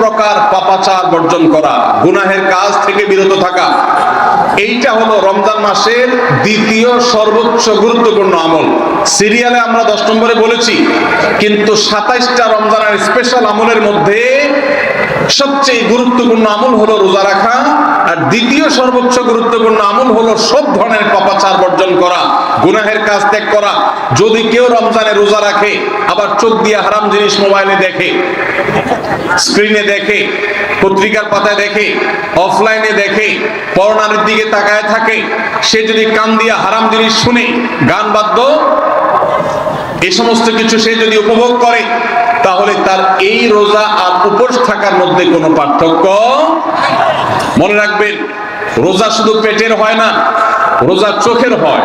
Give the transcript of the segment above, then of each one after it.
প্রকার পাপাচার বর্জন করা, গুনাহের কাজ থেকে বিরত থাকা, এইটা হলো রমজান মাসের দ্বিতীয় সর্বোচ্চ গুরুত্বপূর্ণ আমল। সিরিয়ালে আমরা 10 নম্বরে বলেছি, কিন্তু 27টা রমজানের স্পেশাল আমলের মধ্যে সবচেয়ে গুরুত্বপূর্ণ আমল হলো রোজা রাখা, আর দ্বিতীয় সর্বোচ্চ গুরুত্বপূর্ণ আমল হলো সব ধরনের পাপাচার বর্জন করা, গুনাহের কাজ ত্যাগ করা। যদি কেউ রমজানে রোজা রাখে আবার চোখ দিয়ে হারাম জিনিস মোবাইলে দেখে, স্ক্রিনে দেখে, পত্রিকার পাতায় দেখে, অফলাইনে দেখে, পর্নোর দিকে তাকায় থাকে, সে যদি কান দিয়ে হারাম জিনিস শুনে, গান বাদ্য, এই সমস্ত কিছু সে যদি উপভোগ করে, তাহলে তার এই রোজা আর উপোস থাকার মধ্যে কোনো পার্থক্য। মনে রাখবেন, রোজা শুধু পেটের হয় না, রোজা চোখের হয়,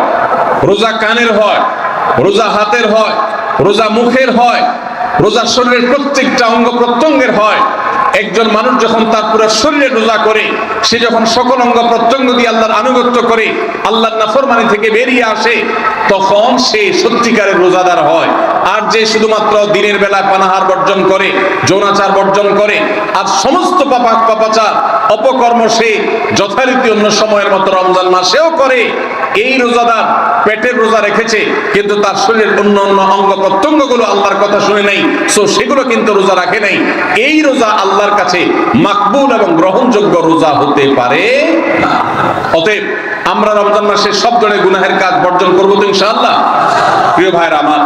রোজা কানের হয়, রোজা হাতের হয়, রোজা মুখের হয়, রোজা শরীরের প্রত্যেকটা অঙ্গ প্রত্যঙ্গের হয়। একজন মানুষ যখন তার পুরো শরীরে রোজা করে, সে যখন সকল অঙ্গ প্রত্যঙ্গ দিয়ে আল্লাহর আনুগত্য করে, আল্লাহর নাফরমানি থেকে বেরিয়ে আসে, তখন সে সত্যিকারের রোজাদার হয়। আর যে শুধুমাত্র দিনের বেলায় পানাহার বর্জন করে, যৌনাচার বর্জন করে, আর সমস্ত পাপাচার অপকর্ম সে যথারীতি অন্য সময়ের মতো রমজান মাসেও করে, এই রোজাদার পেটের রোজা রেখেছে, কিন্তু তার শরীরের অন্য অন্য অঙ্গ প্রত্যঙ্গ গুলো আল্লাহর কথা শুনে নাই, সো সেগুলো কিন্তু রোজা রাখে নাই। এই রোজা আল্লাহর কাছে মাকবুল এবং গ্রহণযোগ্য রোজা হতে পারে না। অতএব আমরা রমজান মাসে সব ধরনের গুনাহের কাজ বর্জন করবো তো ইনশাআল্লাহ। প্রিয় ভাইরা আমার,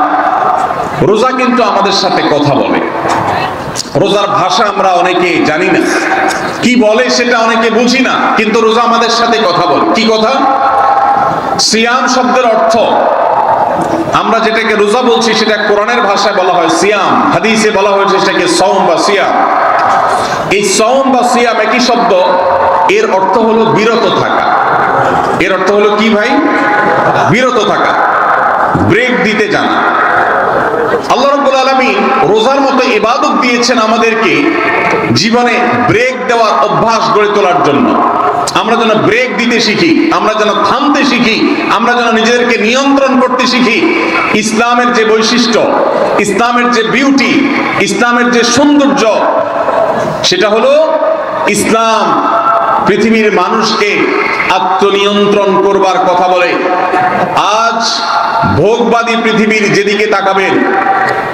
রোজা কিন্তু আমাদের সাথে কথা বলে। রোজার ভাষা আমরা অনেকে জানি না, কি বলে সেটা অনেকে বুঝি না, কিন্তু রোজা আমাদের সাথে কথা বলে। কি কথা? সিয়াম শব্দের অর্থ, আমরা যেটাকে রোজা বলছি সেটা কোরআনের ভাষায় বলা হয় সিয়াম, হাদিসে বলা হয়েছে সেটাকে সওম বা সিয়াম। এই সওম বা সিয়াম একই শব্দ, এর অর্থ হলো বিরত থাকা। এর অর্থ হলো কি ভাই? বিরত থাকা, ব্রেক দিতে জানা। আল্লাহ রাব্বুল আলামিন রোজার মতো ইবাদত দিয়েছেন আমাদেরকে জীবনে ব্রেক দেওয়ার অভ্যাস গড়ে তোলার জন্য। আমরা যেন ব্রেক দিতে শিখি, আমরা যেন থামতে শিখি, আমরা যেন নিজেদেরকে নিয়ন্ত্রণ করতে শিখি। ইসলামের যে বৈশিষ্ট্য, ইসলামের যে বিউটি, ইসলামের যে সৌন্দর্য, সেটা হলো ইসলাম পৃথিবীর মানুষকে আত্মনিয়ন্ত্রণ করবার কথা বলে। আজ ভোগবাদী পৃথিবীর যেদিকে তাকাবেন,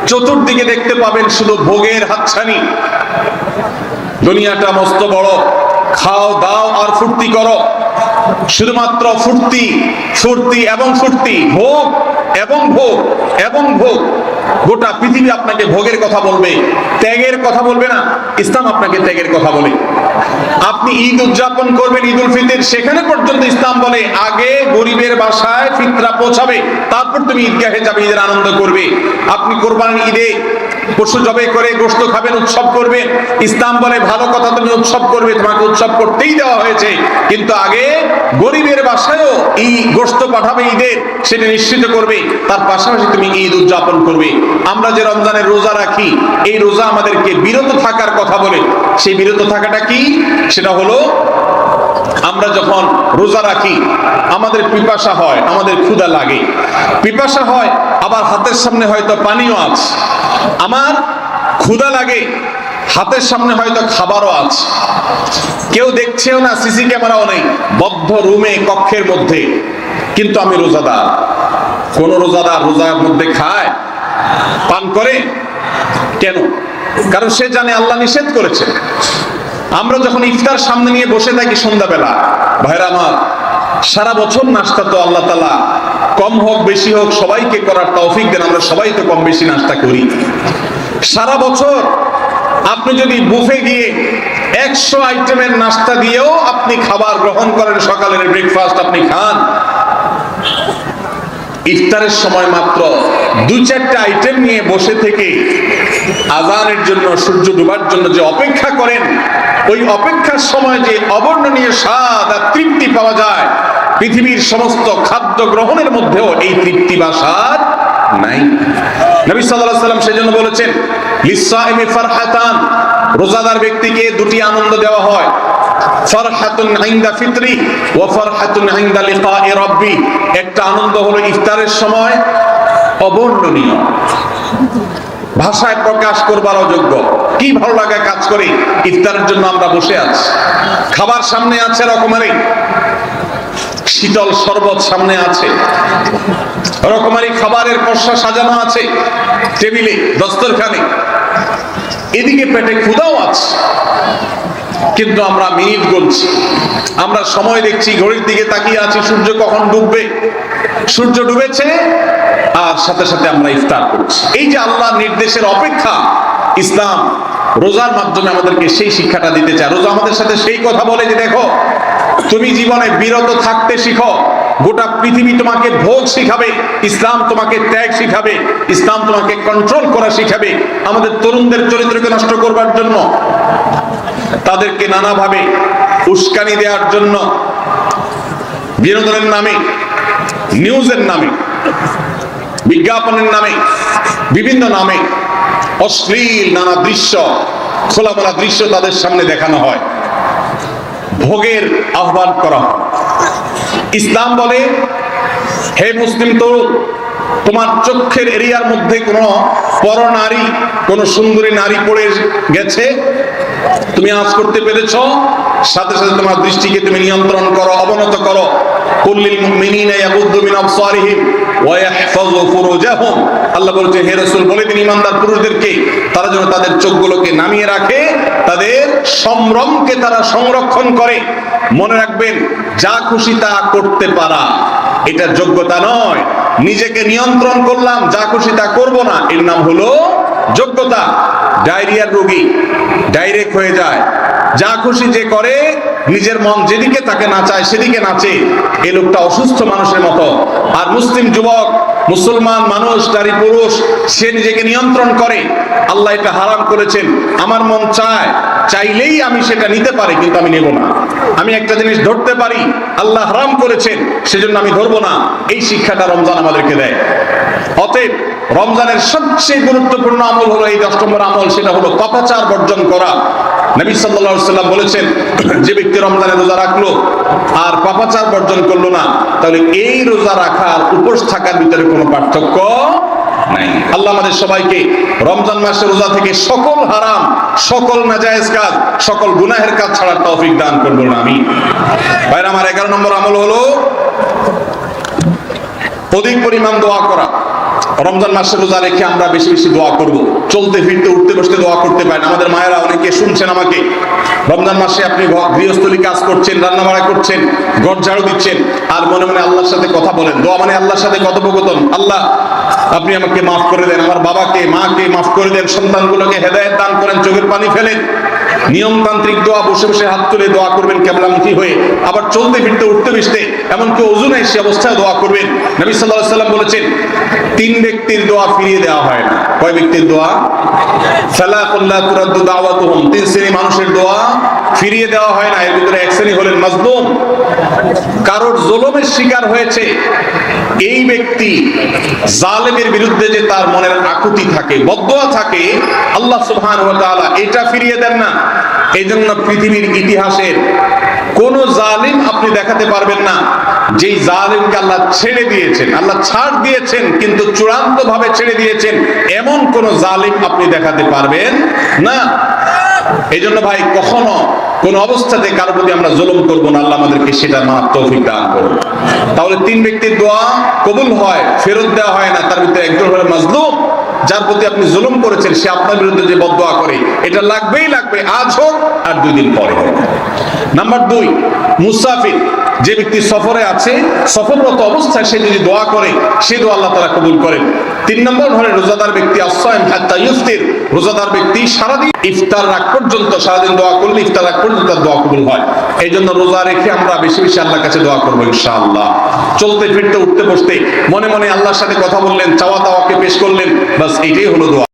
চতুর্দিকে দেখতে পাবেন শুধু ভোগের হাতছানি। দুনিয়াটা মস্ত বড়, খাও দাও আর ফুর্তি করো, শুধুমাত্র ফুর্তি, ফুর্তি এবং ফুর্তি, ভোগ এবং ভোগ এবং ভোগ। গোটা পৃথিবী আপনাকে ভোগের কথা বলবে, ত্যাগের কথা বলবে না। ইসলাম আপনাকে ত্যাগের কথা বলে। আপনি ঈদ উদযাপন করবেন, ঈদ উল ফিতর, সেখানে পর্যন্ত ইসলাম বলে আগে গরিবের বাসায় ফিতরা পৌঁছাবে, তারপর তুমি ঈদগাহে যাবে, ঈদের আনন্দ করবে। আপনি কোরবানির ঈদে পশু জবে করে গোশত খাবেন, উৎসব করবেন, ইসলাম বলে ভালো কথা, তুমি উৎসব করবে, তোমাকে উৎসব করতেই দেওয়া হয়েছে, কিন্তু আগে গরিবের বাসায়ও এই গোশত পাঠাবে ঈদের, সেটা নিশ্চিত করবে, তার পাশাপাশি তুমি ঈদ উদযাপন করবে। আমরা যে রমজানের রোজা রাখি, এই রোজা আমাদেরকে বিরত থাকার কথা বলে। সেই বিরত থাকাটা কি? সেটা হলো আমরা যখন রোজা রাখি আমাদের পিপাসা হয়, আমাদের ক্ষুধা লাগে, পিপাসা হয়, আবার হাতের সামনে হয়তো পানিও আছে, আমার ক্ষুধা লাগে, হাতের সামনে হয়তো খাবারও আছে, কেউ দেখছেও না, সিসি ক্যামেরাও নেই, বদ্ধ রুমে কক্ষের মধ্যে, কিন্তু আমি রোজাদার। কোন রোজাদার রোজার মধ্যে খায়, পান করে? কেন? কারণ সে জানে আল্লাহ নিষেধ করেছে। আমরা যখন ইফতার সামনে নিয়ে বসে থাকি সন্ধ্যাবেলা, ভাইরা আমার, সারা বছর নাস্তা তো আল্লাহ তাআলা কম হোক বেশি হোক সবাইকে করার তৌফিক দেন। আমরা সবাই তো কম বেশি নাস্তা করি সারা বছর। আপনি যদি বুফে গিয়ে 100 আইটেমের নাস্তা দিয়েও আপনি খাবার গ্রহণ করেন, সকালের ব্রেকফাস্ট আপনি খান, ইফতারের সময় মাত্র 2-4টা আইটেম নিয়ে বসে থেকে আযানের জন্য, সূর্য ডোবার জন্য যে অপেক্ষা করেন, ওই অপেক্ষার সময় যে অবর্ণনীয় স্বাদ আর তৃপ্তি পাওয়া যায়, পৃথিবীর সমস্ত খাদ্য গ্রহণের মধ্যেও এই তৃপ্তি বা স্বাদ নাই। নবী সাল্লাল্লাহু আলাইহি ওয়াসাল্লাম সেজন্য বলেছেন, লিসাইমি ফারহাতান, রোজাদার ব্যক্তিকে দুটি আনন্দ দেওয়া হয়, ফারহাতুন ইনদা ফিতরি ওয়া ফারহাতুন ইনদা লিকাই রাব্বি। একটা আনন্দ হলো ইফতারের সময়, অবর্ণনীয়, ভাষায় প্রকাশ করবার অযোগ্য। কি ভালো লাগা কাজ করে ইফতারের জন্য আমরা বসে আছি, খাবার সামনে আছে রকমারি, শীতল শরবত সামনে আছে, রকমারি খাবারের পসরা সাজানো আছে টেবিলে, দস্তরখানে, এদিকে পেটে ক্ষুধাও আছে, কিন্তু আমরা মিনিট গুনছি, আমরা সময় দেখছি, ঘড়ির দিকে তাকিয়ে আছি সূর্য কখন ডুববে। সূর্য ডুবেছে আর সাথে সাথে আমরা ইফতার করছি। এই যে আল্লাহর নির্দেশের অপেক্ষা, ইসলাম রোজার মাধ্যমে আমাদেরকে সেই শিক্ষাটা দিতে চায়। রোজা আমাদের সাথে সেই কথা বলে যে দেখো, তুমি জীবনে বিরত থাকতে শিখো, গোটা পৃথিবী তোমাকে ভোগ শিখাবে, ইসলাম তোমাকে ত্যাগ শিখাবে, ইসলাম তোমাকে কন্ট্রোল করা শিখাবে। আমাদের তরুণদের চরিত্রকে নষ্ট করবার জন্য, তাদেরকে নানাভাবে উস্কানি দেওয়ার জন্য, বিনোদনের নামে, নিউজের নামে, বিজ্ঞাপনের নামে, বিভিন্ন নামে অশ্লীল নানা দৃশ্য, খোলামেলা দৃশ্য তাদের সামনে দেখানো হয়, ভোগের আহ্বান করা হয়। ইসলাম বলে, হে মুসলিম তরুণ, তোমার চোখের এরিয়ার মধ্যে কোন পরনারী, কোন সুন্দরী নারী পড়ে গেছে, তুমি আজ করতে পেরেছ, সাথে সাথে তোমার দৃষ্টিকে তুমি নিয়ন্ত্রণ করো, অবনত করো। কুল্লিল মুমিনিনা ইয়াগুদ্দু মিন আবসারিহিম ওয়া ইয়াহফাযু ফুরুজাহুম। আল্লাহ বলেছে, হে রাসূল বলে দিন ঈমানদার পুরুষদেরকে, তারা যেন তাদের চোখগুলোকে নামিয়ে রাখে, তাদের সম্ভ্রমকে তারা সংরক্ষণ করে। মনে রাখবেন, যা খুশি তা করতে পারা এটা যোগ্যতা নয়। নিজেকে নিয়ন্ত্রণ করলাম, যা খুশি তা করব না, এর নাম হলো যোগ্যতা। ডায়রিয়ার রোগী ডাইরেক্ট হয়ে যায়, যা খুশি যে করে, নিজের মন যেদিকে তাকে নাচায় সেদিকে নাচে, এই লোকটা অসুস্থ মানুষের মতো। আর মুসলিম যুবক, মুসলমান মানুষ, নারী পুরুষ, সে নিজেকে নিয়ন্ত্রণ করে। আল্লাহ এটা হারাম করেছেন, আমার মন চায়, চাইলেই আমি সেটা নিতে পারি, কিন্তু আমি নেব না। আমি একটা জিনিস ধরতে পারি, আল্লাহ হারাম করেছেন, সেজন্য আমি ধরবো না। এই শিক্ষাটা রমজান আমাদেরকে দেয়। অতএব রমজানের সবচেয়ে গুরুত্বপূর্ণ আমল হলো এই 10 নম্বর আমল, সেটা হলো পাপাচার বর্জন করা। নবী সাল্লাল্লাহু আলাইহি সাল্লাম বলেছেন, যে ব্যক্তি রমজানে রোজা রাখলো আর পাপাচার বর্জন করলো না, তাহলে এই রোজা রাখার উপোস থাকার ভিতরে কোনো পার্থক্য নাই। আল্লাহ আমাদের সবাইকে রমজান মাসে রোজা থেকে সকল হারাম, সকল নাজায়েজ কাজ, সকল গুনাহের কাজ ছাড়ার তৌফিক দান করুন, আমিন। ভাইরা আমার, 11 নম্বর আমল হলো অধিক পরিমাণ দোয়া করা। রমজান মাসে রোজা রেখে আমরা বেশি বেশি দোয়া করব। চলতে ফিরতে, উঠতে বসতে দোয়া করতে পারেন। আমাদের মায়েরা অনেকে শুনছেন আমাকে, রমজান মাসে আপনি গৃহস্থলী কাজ করছেন, রান্না বাড়া করছেন, ঘর ঝাড়ু দিচ্ছেন, আর মনে মনে আল্লাহর সাথে কথা বলেন। দোয়া মানে আল্লাহর সাথে কথোপকথন। আল্লাহ, আপনি আমাকে মাফ করে দেন, আমার বাবাকে মাকে মাফ করে দেন, সন্তানগুলোকে হেদায়েত দান করেন, চোখের পানি ফেলেন। নিয়মতান্ত্রিক দোয়া, বসে বসে হাত তুলে দোয়া করবেন কিবলামুখী হয়ে। আবার চলতে ফিরতে, উঠতে বসতে, এমনকি ওযু নাই সে অবস্থায় দোয়া করবেন। নবী সাল্লাল্লাহু আলাইহি সাল্লাম বলেছেন, 3 ব্যক্তির দোয়া ফিরিয়ে দেওয়া হয় না। কয় ব্যক্তির দোয়া? সালাতুল লা তুরাদ্দু দাওয়াতুহুম। 3 শ্রেণী মানুষের দোয়া ফিরিয়ে দেওয়া হয় না। এর ভিতরে এক শ্রেণী হলেন মাজলুম, কারোর জুলুমের শিকার হয়েছে। এই ব্যক্তি জালেমের বিরুদ্ধে যে তার মনের আকুতি থাকে, বদদোয়া থাকে, আল্লাহ সুবহানাহু ওয়া তাআলা এটা ফিরিয়ে দেন না। এই জন্য পৃথিবীর ইতিহাসের কোন জালিম আপনি দেখাতে পারবেন না যেই জালিমকে আল্লাহ ছেড়ে দিয়েছেন, আল্লাহ ছাড় দিয়েছেন কিন্তু চূড়ান্ত ভাবে ছেড়ে দিয়েছেন, এমন কোন জালিম আপনি দেখাতে পারবেন না। এই জন্য ভাই, কখনো কোন অবস্থাতে কারোর প্রতি আমরা জুলুম করব না। আল্লাহ আমাদেরকে সেটা মানার তৌফিক দান করুন। তাহলে 3 ব্যক্তির দোয়া কবুল হয়, ফেরত দেওয়া হয় না। তার ভিতরে একজন হলো মাজলুম, যার প্রতি আপনি জুলুম করেছেন, সে আপনার বিরুদ্ধে যে বদদোয়া করে, এটা লাগবেই লাগবে, আজ হোক আর 2 দিন পরে হোক। নাম্বার 2, মুসাফির, যে ব্যক্তি সফরে আছে, সফররত অবস্থায় সে যদি দোয়া করে, সে দোয়া আল্লাহ তাআলা কবুল করেন। 3 নম্বর হলো রোজাদার ব্যক্তি, as-সাইম হাত্তা ইফতির, রোজাদার ব্যক্তি সারাদিন ইফতার রাখ পর্যন্ত, সারাদিন দোয়া করলে ইফতার রাখ পর্যন্ত তার দোয়া কবুল হয়। এই জন্য রোজা রেখে আমরা বেশি বেশি আল্লাহর কাছে দোয়া করবো ইনশাআল্লাহ। চলতে ফিরতে, উঠতে বসতে মনে মনে আল্লাহর সাথে কথা বললেন, চাওয়া দাওয়াকে পেশ করলেন, বাস এটাই হলো দোয়া।